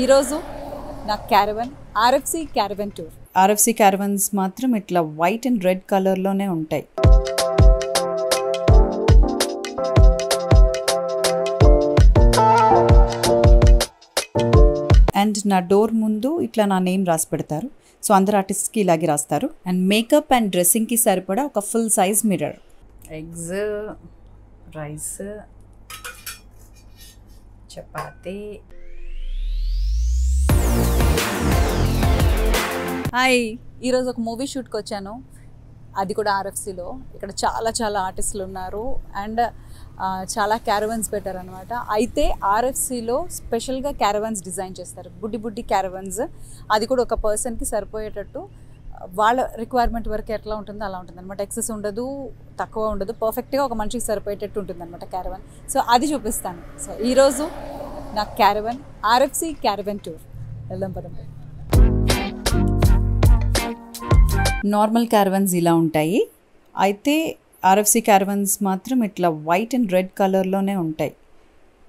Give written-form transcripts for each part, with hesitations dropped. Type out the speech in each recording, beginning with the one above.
ఈరోజు నా caravan RFC caravan tour. RFC caravans మాత్రం ఇట్లా వైట్ అండ్ రెడ్ కలర్లోనే ఉంటాయి. అండ్ నా డోర్ ముందు ఇట్లా నా నేమ్ రాసి పెడతారు. సో అందరు ఆర్టిస్ట్కి ఇలాగే రాస్తారు. అండ్ మేకప్ అండ్ డ్రెస్సింగ్కి సరిపడా ఒక full size mirror. Eggs, rice, chapati. Hi, ఈరోజు ఒక మూవీ షూట్కి వచ్చాను, అది కూడా ఆర్ఎఫ్సిలో. ఇక్కడ చాలా ఆర్టిస్టులు ఉన్నారు అండ్ చాలా క్యారవన్స్ పెట్టారనమాట. అయితే ఆర్ఎఫ్సిలో స్పెషల్గా క్యారవన్స్ డిజైన్ చేస్తారు, బుడ్డి క్యారవన్స్. అది కూడా ఒక పర్సన్కి సరిపోయేటట్టు వాళ్ళ రిక్వైర్మెంట్ వరకు ఎట్లా ఉంటుందో అలా ఉంటుంది అనమాట. ఎక్సెస్ ఉండదు, తక్కువ ఉండదు, పర్ఫెక్ట్గా ఒక మనిషికి సరిపోయేటట్టు ఉంటుంది అనమాట క్యారవన్. సో అది చూపిస్తాను. సో ఈరోజు నా క్యారవన్ ఆర్ఎఫ్సి క్యారవన్ టూర్. వెళ్దాం పదండి. నార్మల్ క్యారవన్స్ ఇలా ఉంటాయి. అయితే ఆర్ఎఫ్సి క్యారవన్స్ మాత్రం ఇట్లా వైట్ అండ్ రెడ్ కలర్లోనే ఉంటాయి.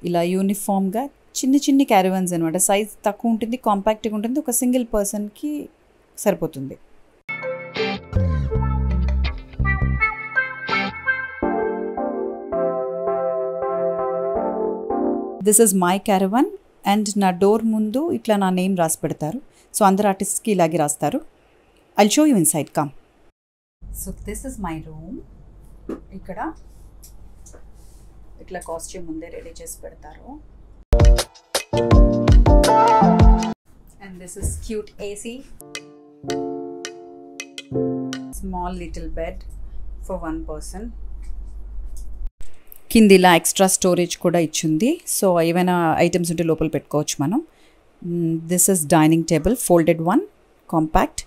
ఇలా యూనిఫామ్గా చిన్ని క్యారవన్స్ అనమాట. సైజ్ తక్కువ ఉంటుంది, కాంపాక్ట్గా ఉంటుంది, ఒక సింగిల్ పర్సన్కి సరిపోతుంది. This is my caravan and నా డోర్ ముందు ఇట్లా నా నేమ్ రాసి పెడతారు. సో అందరు ఆర్టిస్ట్కి ఇలాగే రాస్తారు. I'll show you inside, come. So this is my room. ఇక్కడ ఇట్లా కాస్ట్యూమ్ ముందే రెడీ చేసి పెడతారు. And this is cute AC. Small little bed for one person. కింద ఇలా ఎక్స్ట్రా స్టోరేజ్ కూడా ఇచ్చింది. సో ఏమైనా ఐటమ్స్ ఉంటే లోపల పెట్టుకోవచ్చు మనం. This is dining table, folded one, compact.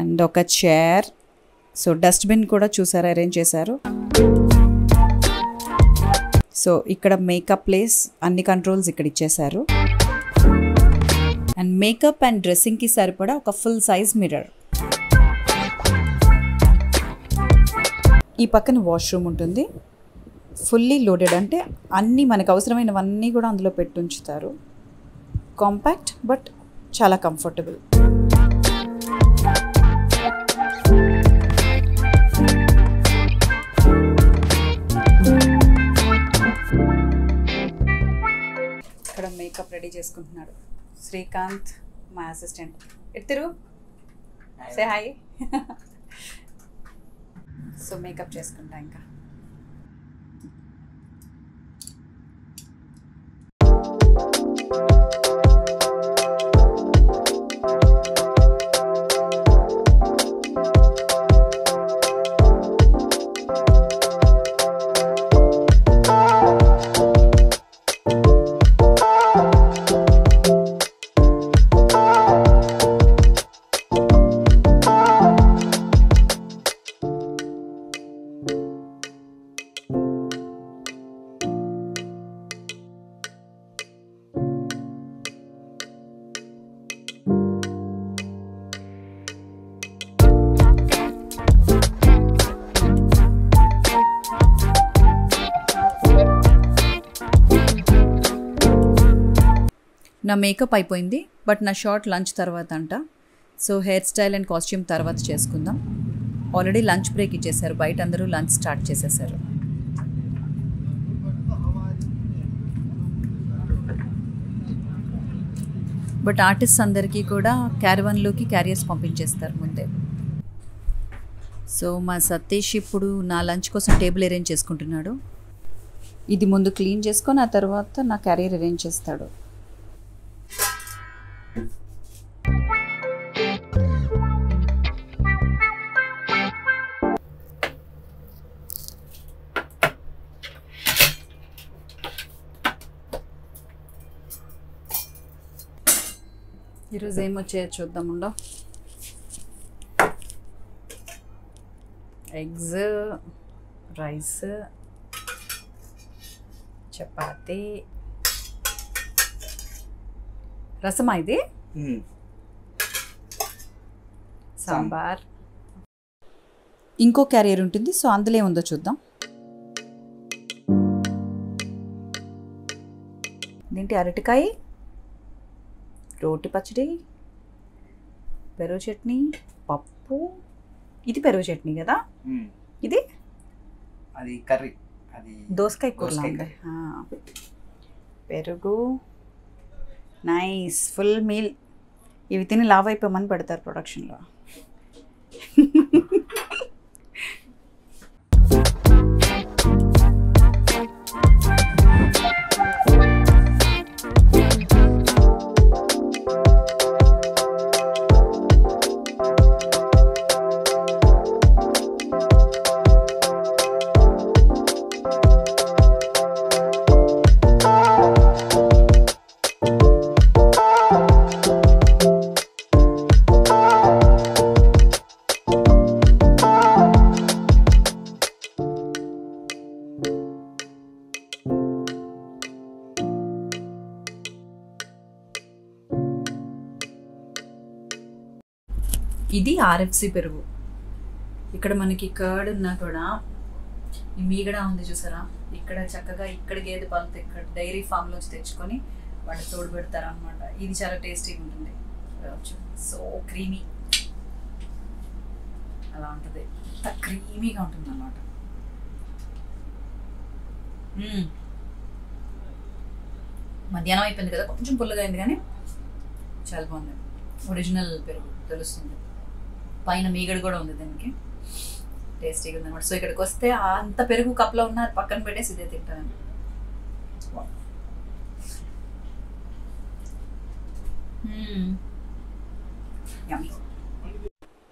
And ఒక చైర్. సో డస్ట్బిన్ కూడా చూసారా, అరేంజ్ చేశారు. సో ఇక్కడ మేకప్ ప్లేస్, అన్ని కంట్రోల్స్ ఇక్కడ ఇచ్చేశారు. అండ్ మేకప్ అండ్ డ్రెస్సింగ్కి సరిపడా ఒక ఫుల్ సైజ్ మిర్రర్. ఈ పక్కన వాష్రూమ్ ఉంటుంది, ఫుల్లీ లోడెడ్. అంటే అన్నీ మనకు అవసరమైనవన్నీ కూడా అందులో పెట్టి ఉంచుతారు. కాంపాక్ట్ బట్ చాలా కంఫర్టబుల్. ఇక్కడ మేకప్ రెడీ చేసుకుంటున్నాడు శ్రీకాంత్, మా అసిస్టెంట్. ఎత్తురు సే హాయ్. సో మేకప్ చేసుకుంటా ఇంకా. నా మేకప్ అయిపోయింది, బట్ నా షార్ట్ లంచ్ తర్వాత అంట. So hair style and costume తర్వాత చేసుకుందాం. ఆల్రెడీ లంచ్ బ్రేక్ ఇచ్చేసారు, బయట అందరూ లంచ్ స్టార్ట్ చేసేసారు. బట్ ఆర్టిస్ట్ అందరికీ కూడా క్యారవన్లోకి క్యారియర్స్ పంపించేస్తారు ముందే. సో మా సతీష్ ఇప్పుడు నా లంచ్ కోసం టేబుల్ అరేంజ్ చేసుకుంటున్నాడు. ఇది ముందు క్లీన్ చేసుకొని ఆ తర్వాత నా క్యారియర్ అరేంజ్ చేస్తాడు. ఈరోజు ఏమొచ్చాయో చూద్దాముండో. ఎగ్స్, రైస్, చపాతీ, రసమా ఇది, సాంబార్. ఇంకో క్యారియర్ ఉంటుంది, సో అందులో ఏముందో చూద్దాం. ఏంటి అరటికాయ, రోటి పచ్చడి, పెరుగు చట్నీ, పప్పు. ఇది పెరుగు చట్నీ కదా, ఇది అది కర్రీ, అది దోసకాయ కూర. పెరుగు, నైస్ ఫుల్ మీల్. ఇవి తిని లావ్ అయిపోమని పెడతారు ప్రొడక్షన్లో. ఇది ఆర్ఎఫ్సి పెరుగు. ఇక్కడ మనకి కర్డ్ ఉన్నా కూడా ఈ మీగడ ఉంది చూసారా, ఇక్కడ చక్కగా ఇక్కడ గేదె పాలతో ఇక్కడ డైరీ ఫామ్లోంచి తెచ్చుకొని వాళ్ళు తోడు పెడతారు అనమాట. ఇది చాలా టేస్టీగా ఉంటుంది. సో క్రీమీ అలా ఉంటుంది, అంత క్రీమీగా ఉంటుంది అన్నమాట. మధ్యాహ్నం అయిపోయింది కదా, కొంచెం పుల్లగా అయింది కానీ చాలా బాగుంది. ఒరిజినల్ పెరుగు తెలుస్తుంది. పైన మీగడ కూడా ఉంది దీనికి, టేస్టీగా ఉంది అనమాట. సో ఇక్కడికి వస్తే అంత పెరుగు కప్లో ఉన్న పక్కన పెట్టేసి ఇదే తింటాను.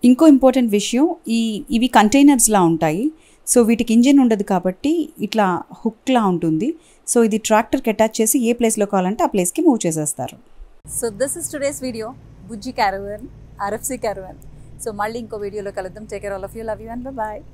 ఇంకో ఇంపార్టెంట్ విషయం, ఇవి కంటైనర్స్లా ఉంటాయి. సో వీటికి ఇంజిన్ ఉండదు కాబట్టి ఇట్లా హుక్లా ఉంటుంది. సో ఇది ట్రాక్టర్కి అటాచ్ చేసి ఏ ప్లేస్లో కావాలంటే ఆ ప్లేస్కి మూవ్ చేసేస్తారు. So this is today's video, Bujji caravan, RFC caravan. So మళ్ళీ ఇంకో వీడియోలో కలుద్దాం. Take care all of you, love you and by.